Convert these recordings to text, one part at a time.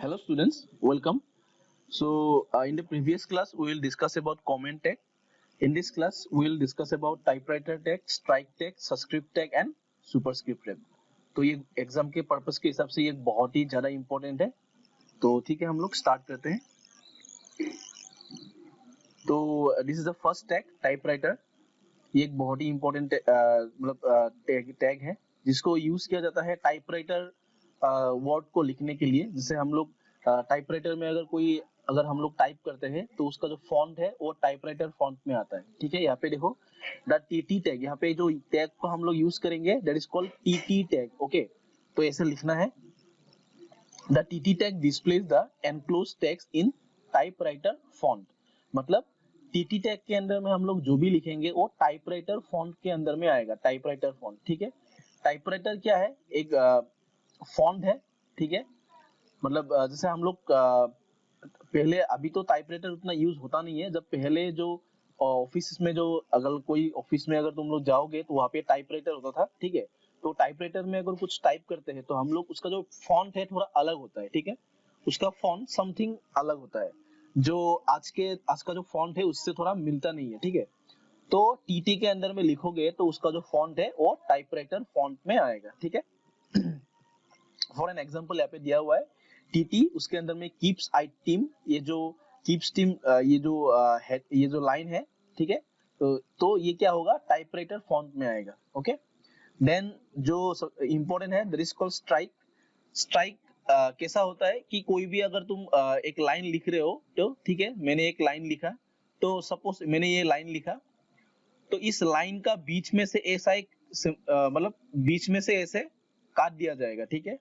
Hello students, welcome. In the previous class we will discuss about comment tag. In this class we will discuss about typewriter tag, strike tag, subscript tag and superscript tag. तो ये exam के purpose के हिसाब से ये बहुत ही ज्यादा important है. तो ठीक है, हम लोग स्टार्ट करते हैं. तो this is the first tag, typewriter. ये एक बहुत ही इंपॉर्टेंट मतलब टैग है जिसको यूज किया जाता है टाइपराइटर वर्ड को लिखने के लिए. जैसे हम लोग टाइपराइटर में अगर हम लोग टाइप करते हैं तो उसका जो फॉन्ट है वो टाइपराइटर फॉन्ट में आता है. ठीक है, यहाँ पे देखो द टीटी टैग. यहाँ पे जो टैग को हम लोग यूज करेंगे that is called TT tag. Okay, तो ऐसे लिखना है. The TT tag displays the enclose text in typewriter font. मतलब टीटी टैग के अंदर में हम लोग जो भी लिखेंगे वो टाइपराइटर फॉन्ट के अंदर में आएगा. Typewriter font. ठीक है, टाइपराइटर क्या है? एक फॉन्ट है. ठीक है, मतलब जैसे हम लोग पहले, अभी तो टाइपराइटर उतना यूज होता नहीं है. जब पहले जो ऑफिस में, जो अगर कोई ऑफिस में अगर तुम लोग जाओगे तो वहाँ पे टाइपराइटर होता था. ठीक है, तो टाइपराइटर में अगर कुछ टाइप करते हैं तो हम लोग उसका जो फॉन्ट है थोड़ा अलग होता है. ठीक है, उसका फॉन्ट समथिंग अलग होता है जो आज का जो फॉन्ट है उससे थोड़ा मिलता नहीं है. ठीक है, तो टीटी के अंदर में लिखोगे तो उसका जो फॉन्ट है वो टाइपराइटर फॉन्ट में आएगा. ठीक है, फॉर एन एग्जांपल यहाँ पे दिया हुआ है टीटी, उसके अंदर में कीप्स आई टीम. ये जो कीप्स टीम, ये जो लाइन है. ठीक है, तो ये क्या होगा? टाइपराइटर फॉन्ट में आएगा. ओके, देन जो इंपॉर्टेंट है that is called strike. Strike कैसा होता है कि कोई भी अगर तुम एक लाइन लिख रहे हो तो ठीक है, मैंने एक लाइन लिखा, तो सपोज मैंने ये लाइन लिखा, तो इस लाइन का बीच में से ऐसा एक मतलब बीच में से ऐसे काट दिया जाएगा. ठीक है,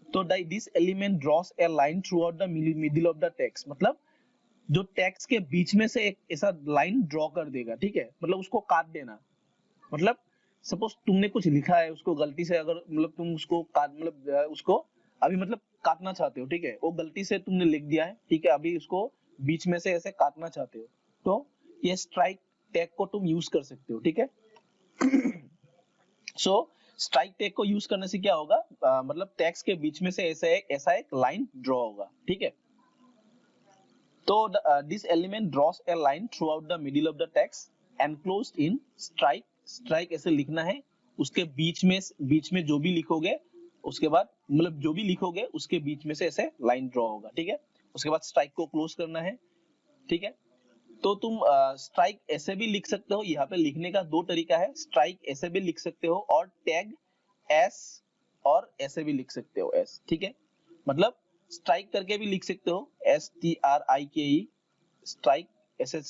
तो this element draws a line throughout the middle of the text. मतलब जो टेक्स्ट के बीच में से एक ऐसा लाइन ड्रॉ कर देगा. ठीक है, मतलब उसको काट देना. मतलब सपोज तुमने कुछ लिखा है, उसको गलती से अगर मतलब तुम उसको उसको अभी मतलब काटना चाहते हो. ठीक है, वो गलती से तुमने लिख दिया है. ठीक है, अभी उसको बीच में से ऐसे काटना चाहते हो, तो ये स्ट्राइक टैग को तुम यूज कर सकते हो. ठीक है, सो स्ट्राइक टैग को यूज करने से क्या होगा? मतलब टेक्स्ट के बीच में से ऐसा एक लाइन ड्रॉ होगा. ठीक है, तो this element draws a line throughout the middle of the text enclosed in strike. Strike ऐसे लिखना है. उसके बीच में जो भी लिखोगे, उसके बाद मतलब जो भी लिखोगे उसके बीच में से ऐसे लाइन ड्रॉ होगा. ठीक है, उसके बाद स्ट्राइक को क्लोज करना है. ठीक है, तो तुम स्ट्राइक ऐसे भी लिख सकते हो. यहाँ पे लिखने का दो तरीका है. स्ट्राइक ऐसे भी लिख सकते हो और टैग एस, और ऐसे भी लिख सकते हो एस. ठीक है, मतलब स्ट्राइक करके भी लिख सकते हो, STRIKE स्ट्राइक. ऐसे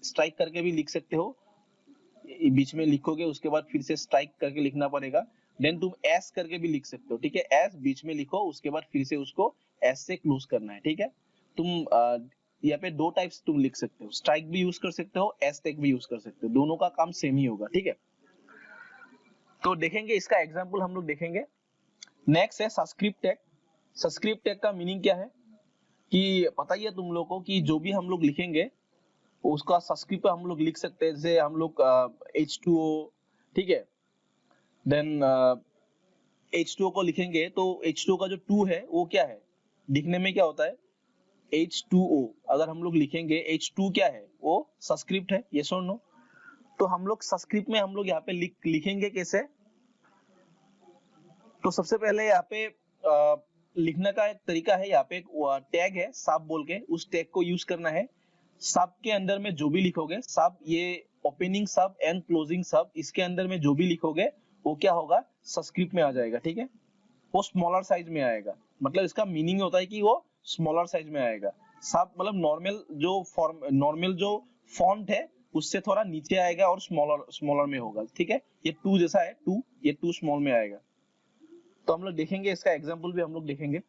स्ट्राइक करके भी लिख सकते हो. बीच में लिखोगे उसके बाद फिर से स्ट्राइक करके लिखना पड़ेगा. देन तुम एस करके भी लिख सकते हो. ठीक है, एस बीच में लिखो, उसके बाद फिर से उसको एस से क्लोज करना है. ठीक है, तुम यहाँ पे दो टाइप्स तुम लिख सकते हो. स्ट्राइक भी यूज कर सकते हो, एस टैग भी यूज कर सकते हो. दोनों का काम सेम ही होगा. ठीक है, तो देखेंगे इसका एग्जांपल हम लोग देखेंगे. नेक्स्ट है सबस्क्रिप्ट टैग. सबस्क्रिप्ट टैग का मीनिंग क्या है कि पता ही है तुम लोगों को कि जो भी हम लोग लिखेंगे उसका सबस्क्रिप्ट हम लोग लिख सकते हैं. जैसे हम लोग H2O. ठीक है, देन H2O को लिखेंगे तो H2O का जो 2 है वो क्या है? दिखने में क्या होता है? H2O. अगर हम लोग लिखेंगे H2 क्या है? वो सबस्क्रिप्ट है. यस और नो? तो हम लोग सबस्क्रिप्ट में हम लोग यहाँ पे लिखेंगे कैसे? तो सबसे पहले यहाँ पे लिखने का एक तरीका है. यहाँ पे एक टैग है सब बोल के, उस टैग को यूज करना है. सब के अंदर में जो भी लिखोगे, सब ये ओपनिंग सब एंड क्लोजिंग सब, इसके अंदर में जो भी लिखोगे वो क्या होगा? सबस्क्रिप्ट में आ जाएगा. ठीक है, वो स्मॉलर साइज में आएगा. मतलब इसका मीनिंग होता है कि वो स्मॉलर साइज में आएगा. सब मतलब नॉर्मल जो फॉन्ट है उससे थोड़ा नीचे आएगा और स्मॉलर में होगा. ठीक है, ये 2 जैसा है, 2, ये 2 स्मॉल में आएगा. तो हम लोग देखेंगे, इसका एग्जांपल भी हम लोग देखेंगे.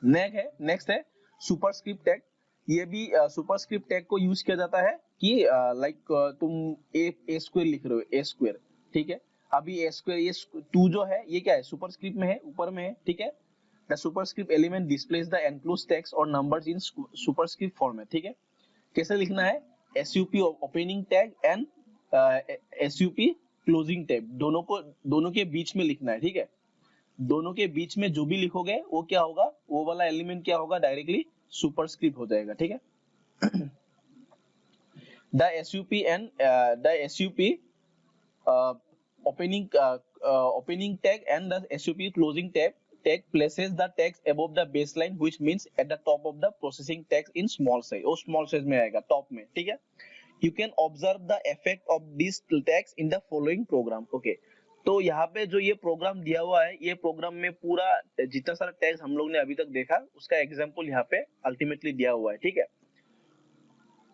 नेक्स्ट है सुपरस्क्रिप्ट टैग. ये भी सुपरस्क्रिप्ट टैग को यूज किया जाता है कि लाइक तुम ए स्क्वायर लिख रहे हो, ए स्क्वायर. ठीक है, अभी ए स्क्वायर, ये 2 जो है ये क्या है? सुपरस्क्रिप्ट में है, ऊपर में है. ठीक है, the superscript element displace the enclosed text और नंबर्स इन सुपरस्क्रिप्ट फॉर्मेट. ठीक है, कैसे लिखना है? SUP opening tag and SUP closing tag, दोनों के बीच में लिखना है. ठीक है, दोनों के बीच में जो भी लिखोगे वो क्या होगा, वो वाला एलिमेंट क्या होगा, डायरेक्टली सुपरस्क्रिप्ट हो जाएगा, ठीक है। The SUP and the SUP opening tag and the SUP closing tag places the tags above the baseline, which means at the top of the processing tags in small size, वो small size में आएगा top में, ठीक है। You can observe the effect of these tags in the following program, okay। तो यहाँ पे जो ये प्रोग्राम दिया हुआ है, ये प्रोग्राम में पूरा जितना सारा टैग्स हम लोग ने अभी तक देखा उसका एग्जांपल यहाँ पे अल्टीमेटली दिया हुआ है, ठीक है।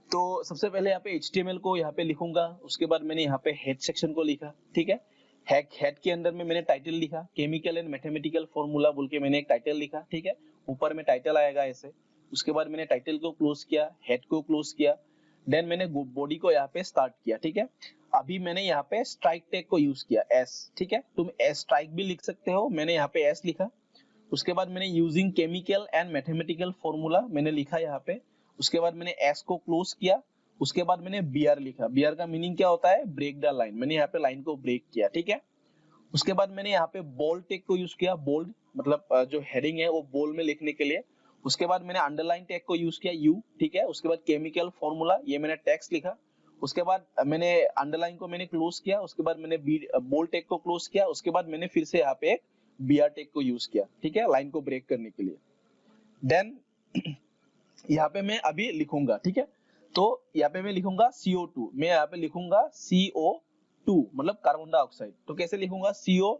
तो सबसे पहले यहाँ पे HTML को यहाँ पे लिखूंगा, उसके बाद मैंने यहाँ पे हेड सेक्शन को लिखा, ठीक है। हेड के अंदर में मैंने टाइटल लिखा, केमिकल एंड मैथमेटिकल फॉर्मूला बोल के मैंने एक टाइटल लिखा, ठीक है। ऊपर में टाइटल आएगा ऐसे, उसके बाद मैंने टाइटल को क्लोज किया, हेड को क्लोज किया, देन मैंने बॉडी को यहाँ पे स्टार्ट किया, ठीक है। अभी मैंने यहाँ पे स्ट्राइक टैग को यूज किया S, ठीक है। तुम स्ट्राइक भी लिख सकते हो, मैंने यहाँ पे S लिखा। उसके बाद मैंने using chemical and mathematical formula मैंने लिखा यहाँ पे। उसके बाद मैंने S को क्लोज किया, उसके बाद मैंने BR लिखा। BR का मीनिंग क्या होता है, ब्रेक द लाइन। मैंने यहाँ पे लाइन को ब्रेक किया, ठीक है। उसके बाद मैंने यहाँ पे बोल्ड टैग को यूज किया, बोल्ड मतलब जो हेडिंग है वो बोल्ड में लिखने के लिए। उसके बाद मैंने अंडरलाइन टैग को यूज किया U, ठीक है। उसके बाद केमिकल फॉर्मूला, ये मैंने टेक्स्ट लिखा। उसके बाद मैंने अंडरलाइन को मैंने क्लोज किया, उसके बाद मैंने बोल्ड टैग को क्लोज किया, उसके बाद मैंने फिर से यहाँ पे एक BR टैग को यूज किया, ठीक है, लाइन को ब्रेक करने के लिए। देन यहाँ पे मैं अभी लिखूंगा, ठीक है। तो यहाँ पे मैं लिखूंगा CO2, मैं यहाँ पे लिखूंगा CO2 मतलब कार्बन डाइऑक्साइड। तो कैसे लिखूंगा CO,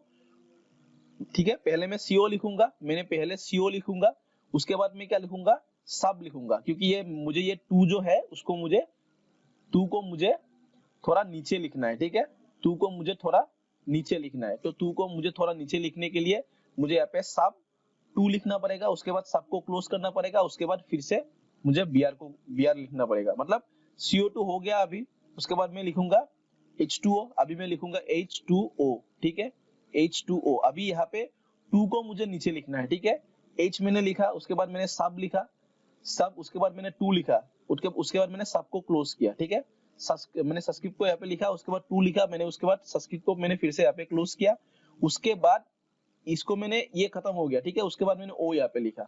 ठीक है। पहले मैं CO लिखूंगा, मैंने पहले CO लिखूंगा, उसके बाद मैं क्या लिखूंगा, सब लिखूंगा, क्योंकि ये मुझे ये 2 जो है उसको मुझे 2 को मुझे थोड़ा नीचे लिखना है, ठीक है। 2 को मुझे थोड़ा नीचे लिखना है, तो 2 को मुझे थोड़ा नीचे लिखने के लिए मुझे यहाँ पे सब 2 लिखना पड़ेगा, उसके बाद सब को क्लोज करना पड़ेगा, उसके बाद फिर से मुझे BR लिखना पड़ेगा। मतलब CO2 हो गया अभी। उसके बाद मैं लिखूंगा H2O, अभी मैं लिखूंगा H2O, ठीक है, H2O। अभी यहाँ पे 2 को मुझे नीचे लिखना है, ठीक है। H मैंने लिखा, उसके बाद मैंने सब लिखा, सब, उसके बाद मैंने 2 लिखा, उसके बाद मैंने सब को क्लोज किया, ठीक है। मैंने सब्सक्रिप्ट को यहाँ पे लिखा, उसके बाद 2 लिखा मैंने, उसके बाद सब्सक्रिप्ट को मैंने फिर से यहाँ पे क्लोज किया। उसके बाद इसको मैंने, ये खत्म हो गया, ठीक है। उसके बाद मैंने O यहाँ पे लिखा,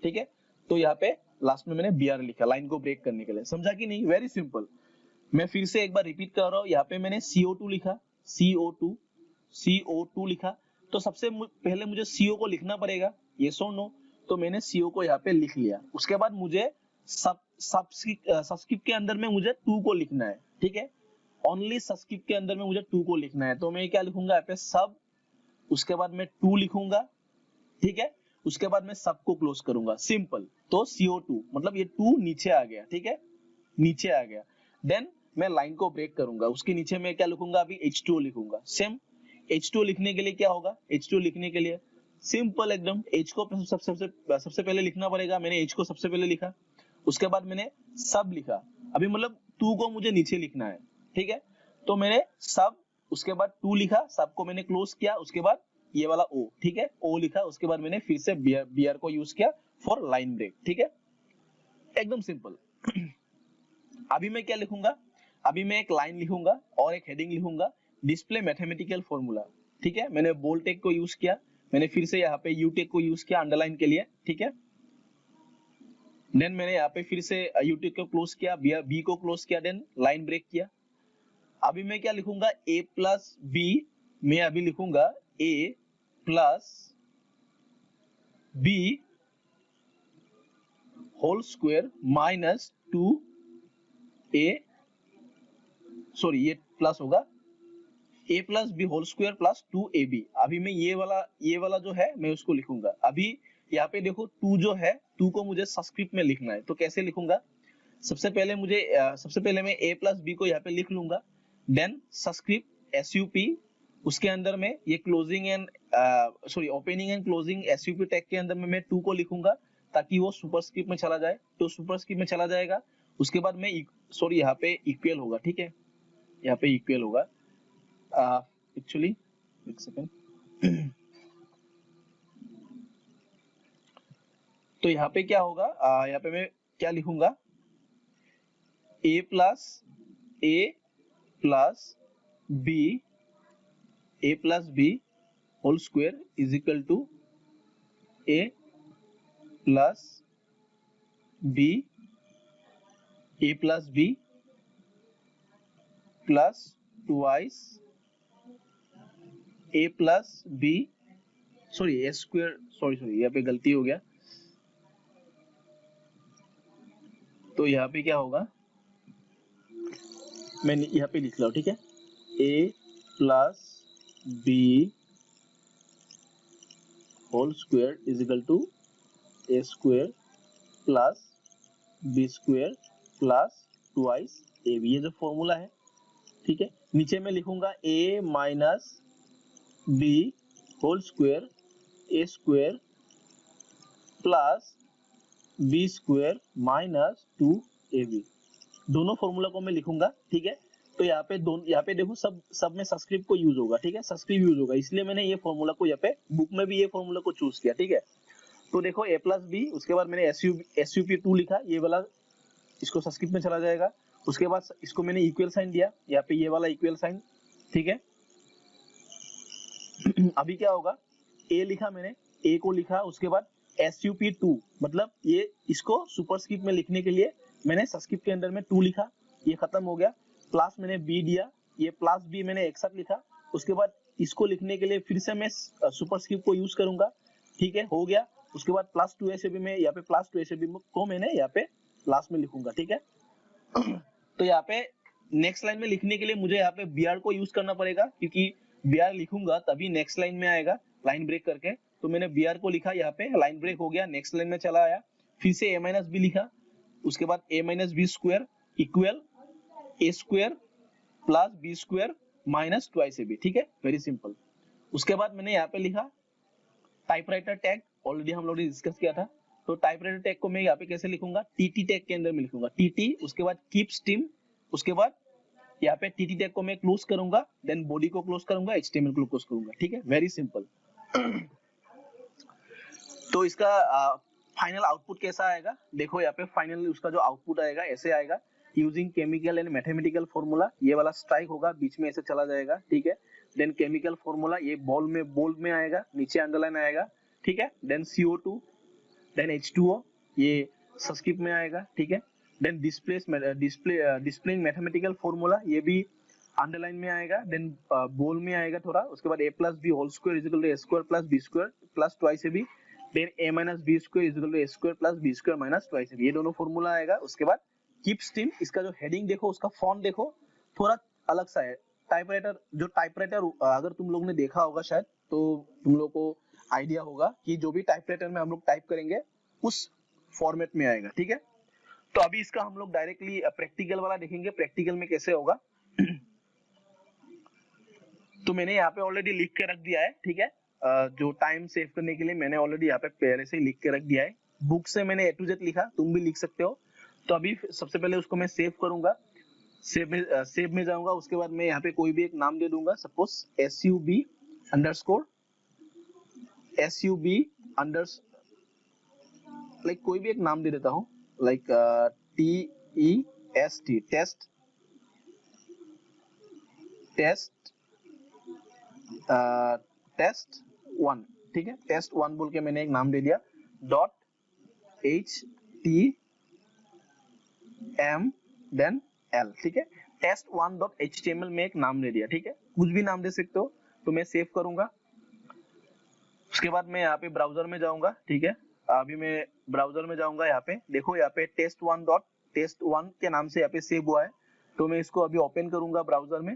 ठीक है। तो यहाँ पे लास्ट में मैंने BR लिखा, लाइन को ब्रेक करने के लिए। समझा कि नहीं? Very simple. मैं फिर से एक बार रिपीट कर रहा हूँ। यहाँ पे मैंने CO2 लिखा, CO2 लिखा। तो सबसे पहले मुझे CO को लिखना पड़ेगा, ये सो नो। तो मैंने CO को यहाँ पे लिख लिया। उसके बाद मुझे सब्सक्रिप्ट के अंदर में मुझे 2 को लिखना है, ठीक है। ओनली सब्सक्रिप्ट के अंदर में मुझे 2 को लिखना है। तो मैं क्या लिखूंगा यहाँ पे, सब, उसके बाद मैं 2 लिखूंगा, ठीक है। उसके बाद मैं सब को क्लोज करूंगा, सिंपल। तो CO2 मतलब ये 2 नीचे आ गया, ठीक है, नीचे आ गया। देन मैं लाइन को ब्रेक करूंगा, उसके नीचे मैं क्या लिखूंगा, अभी H2O लिखूंगा। सेम H2O लिखने के लिए क्या होगा, H2O लिखने के लिए सिंपल एकदम, H को सबसे पहले लिखना पड़ेगा। मैंने H को सबसे पहले लिखा, उसके बाद मैंने सब लिखा। अभी मतलब 2 को मुझे नीचे लिखना है, ठीक है। तो मैंने सब, उसके बाद 2 लिखा, सब को मैंने क्लोज किया, उसके बाद ये वाला O, ठीक है, O लिखा। उसके बाद मैंने फिर से BR को यूज किया फॉर लाइन ब्रेक, ठीक है, एकदम सिंपल। अभी मैं क्या लिखूंगा, अभी मैं एक लाइन लिखूंगा और एक हेडिंग लिखूंगा, डिस्प्ले मैथमेटिकल फॉर्मूला, ठीक है। मैंने बोल्ड टैग को यूज किया, मैंने फिर से यहाँ पे U टैग को यूज किया अंडरलाइन के लिए, ठीक है। देन मैंने यहाँ पे फिर से U टैग को क्लोज किया, B को क्लोज किया, देन लाइन ब्रेक किया। अभी मैं क्या लिखूंगा, A प्लस B, मैं अभी लिखूंगा A plus B whole square minus 2A, sorry ये प्लस होगा, A plus B whole square plus 2AB। अभी मैं ये वाला जो है मैं उसको लिखूंगा। अभी यहाँ पे देखो 2 जो है, 2 को मुझे सब्सक्रिप्ट में लिखना है। तो कैसे लिखूंगा, सबसे पहले मैं A प्लस B को यहाँ पे लिख लूंगा। देन सब्सक्रिप्ट SUP, उसके अंदर में ये closing and opening and closing SUP tag के अंदर में मैं 2 को लिखूंगा ताकि वो सुपरस्क्रिप्ट में चला जाए। तो सुपरस्क्रिप्ट में चला जाएगा। उसके बाद मैं यहाँ पे इक्वल होगा, ठीक है, यहाँ पे इक्वल होगा। एक्चुअली एक सेकेंड, तो यहाँ पे क्या होगा, यहाँ पे मैं क्या लिखूंगा, A plus B whole square is equal to A plus B, A plus B plus twice A plus B, sorry A square, sorry यहाँ पे गलती हो गया, तो यहाँ पे क्या होगा, मैं यहाँ पे लिख रहा हूँ, ठीक है, A plus B whole square is equal to A square plus B square plus twice A B, ये जो फॉर्मूला है, ठीक है। नीचे में लिखूंगा A minus B whole square A square plus B square minus 2ab, दोनों फॉर्मूला को मैं लिखूंगा, ठीक है। तो यहाँ पे देखो सब में सबस्क्रिप्ट को यूज होगा, ठीक है, सबस्क्रिप्ट यूज होगा, इसलिए मैंने ये फॉर्मूला को यहाँ पे बुक में भी ये फॉर्मूला को चूज किया, ठीक है। तो देखो a प्लस बी, उसके बाद मैंने SUP2 लिखा, ये वाला इसको सबस्क्रिप्ट में चला जाएगा, उसके बाद इसको मैंने इक्वल साइन दिया, यहाँ पे ये वाला इक्वल साइन, ठीक है। अभी क्या होगा, a लिखा मैंने, a को लिखा, उसके बाद SUP2 मतलब ये इसको सुपरस्क्रिप्ट में लिखने के लिए मैंने सबस्क्रिप्ट के अंदर में 2 लिखा, ये खत्म हो गया, प्लस मैंने b दिया, ये प्लस b मैंने एक साथ लिखा, उसके बाद इसको लिखने के लिए फिर से मैं सुपरस्क्रिप्ट को यूज करूंगा, ठीक है, हो गया। उसके बाद प्लस 2ab में यहाँ पे प्लस 2ab को मैंने यहाँ पे प्लस में लिखूंगा, ठीक है। तो यहाँ पे नेक्स्ट लाइन में लिखने के लिए मुझे यहाँ पे br को यूज करना पड़ेगा, क्योंकि br लिखूंगा तभी नेक्स्ट लाइन में आएगा लाइन ब्रेक करके, तो मैंने br को लिखा, यहाँ पे लाइन ब्रेक हो गया, नेक्स्ट लाइन में चला आया, फिर से a माइनस बी लिखा, उसके बाद a minus B square equal a square plus B square minus twice ab, ठीक है, वेरी सिंपल। उसके बाद मैंने यहाँ पे लिखा टाइपराइटर टैग, ऑलरेडी हम लोगों ने डिस्कस किया था, तो टाइपराइटर टैग को मैं यहाँ पे कैसे लिखूंगा, टीटी टैग के अंदर में लिखूंगा, टीटी, उसके बाद कीप स्ट्रीम, उसके बाद यहाँ पे टीटी टैग को मैं क्लोज करूंगा, देन बॉडी को क्लोज करूंगा, HTML को क्लोज करूंगा, ठीक है, वेरी सिंपल। तो इसका फाइनल आउटपुट कैसा आएगा, देखो यहाँ पे फाइनली उसका जो आउटपुट आएगा ऐसे आएगा, using chemical and mathematical formula, ये वाला स्ट्राइक होगा, बीच में ऐसे चला जाएगा, ठीक है। देन केमिकल फॉर्मूला, ये बोल्ड में आएगा, नीचे अंडरलाइन आएगा, ठीक है। देन CO2, देन H2O, ये सबस्क्रिप्ट में आएगा, ठीक है। देन डिस्प्लेइंग मैथमेटिकल फॉर्मूला, ये भी अंडरलाइन में आएगा, देन बोल्ड में आएगा थोड़ा, उसके बाद a plus B whole square is equal to a square plus b square plus twice ab, then a minus b square is equal to a square plus b square minus twice ab, ये दोनों formula आएगा। उसके बाद keep stream, इसका जो heading देखो, उसका font देखो, थोड़ा अलग सा है, टाइपराइटर अगर तुम लोग ने देखा होगा शायद, तो तुम लोग को आइडिया होगा कि जो भी टाइपराइटर में हम लोग टाइप करेंगे उस फॉर्मेट में आएगा, ठीक है। तो अभी इसका हम लोग डायरेक्टली प्रैक्टिकल वाला देखेंगे, प्रैक्टिकल में कैसे होगा। तो मैंने यहाँ पे ऑलरेडी लिख के रख दिया है, ठीक है, जो टाइम सेव करने के लिए मैंने ऑलरेडी यहाँ पे पहले से लिख के रख दिया है, बुक से मैंने A to Z लिखा, तुम भी लिख सकते हो। तो अभी सबसे पहले उसको मैं सेव करूंगा, सेव में जाऊंगा, उसके बाद मैं यहाँ पे कोई भी एक नाम दे दूंगा, सपोज SUB लाइक कोई भी एक नाम दे देता हूँ, लाइक TEST, टेस्ट 1, ठीक है, टेस्ट 1 बोल के मैंने एक नाम दे दिया, .html, ठीक है, test1.html में एक नाम दे दिया, ठीक है, कुछ भी नाम दे सकते हो। तो मैं सेव करूंगा, उसके बाद मैं यहाँ पे ब्राउजर में जाऊंगा, ठीक है, अभी मैं ब्राउजर में जाऊंगा, यहाँ पे देखो, यहाँ पे test1 के नाम से यहाँ पे सेव हुआ है, तो मैं इसको अभी ओपन करूंगा ब्राउजर में।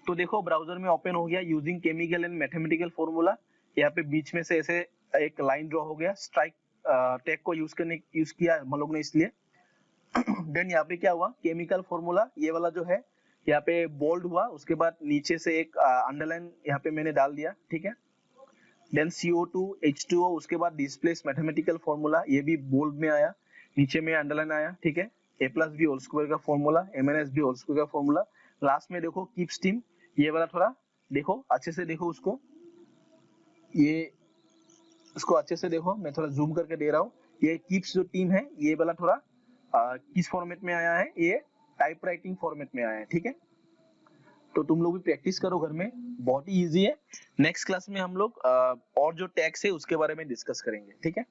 तो देखो ब्राउजर में ओपन हो गया, using chemical and mathematical formula, यहाँ पे बीच में से ऐसे एक लाइन ड्रॉ हो गया, स्ट्राइक टैग को यूज किया हम लोग ने, इसलिए। देन यहाँ पे क्या हुआ, केमिकल फॉर्मूला ये वाला जो है यहाँ पे बोल्ड हुआ, उसके बाद नीचे से एक अंडरलाइन यहाँ पे मैंने डाल दिया, ठीक है। देन CO2 H2O, उसके बाद डिस्प्लेस मैथमेटिकल फॉर्मूला, ये भी बोल्ड में आया, नीचे में अंडरलाइन आया, ठीक है। a plus B whole square का formula, a minus B whole square का फॉर्मूला, लास्ट में देखो कीप स्ट्रीम, ये वाला थोड़ा देखो अच्छे से, देखो उसको, ये इसको अच्छे से देखो, मैं थोड़ा जूम करके दे रहा हूँ, ये कीप्स जो टीम है, ये वाला थोड़ा किस फॉर्मेट में आया है, ये टाइपराइटिंग फॉर्मेट में आया है, ठीक है। तो तुम लोग भी प्रैक्टिस करो घर में, बहुत ही इजी है। नेक्स्ट क्लास में हम लोग और जो टैग्स है उसके बारे में डिस्कस करेंगे, ठीक है।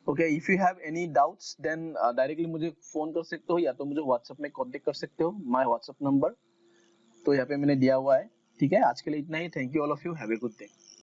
Okay, if you have any doubts then directly मुझे फोन कर सकते हो या तो मुझे व्हाट्सएप में कांटेक्ट कर सकते हो, माय व्हाट्सएप नंबर तो यहाँ पे मैंने दिया हुआ है, ठीक है। आज के लिए इतना ही, thank you all of you, have a good day.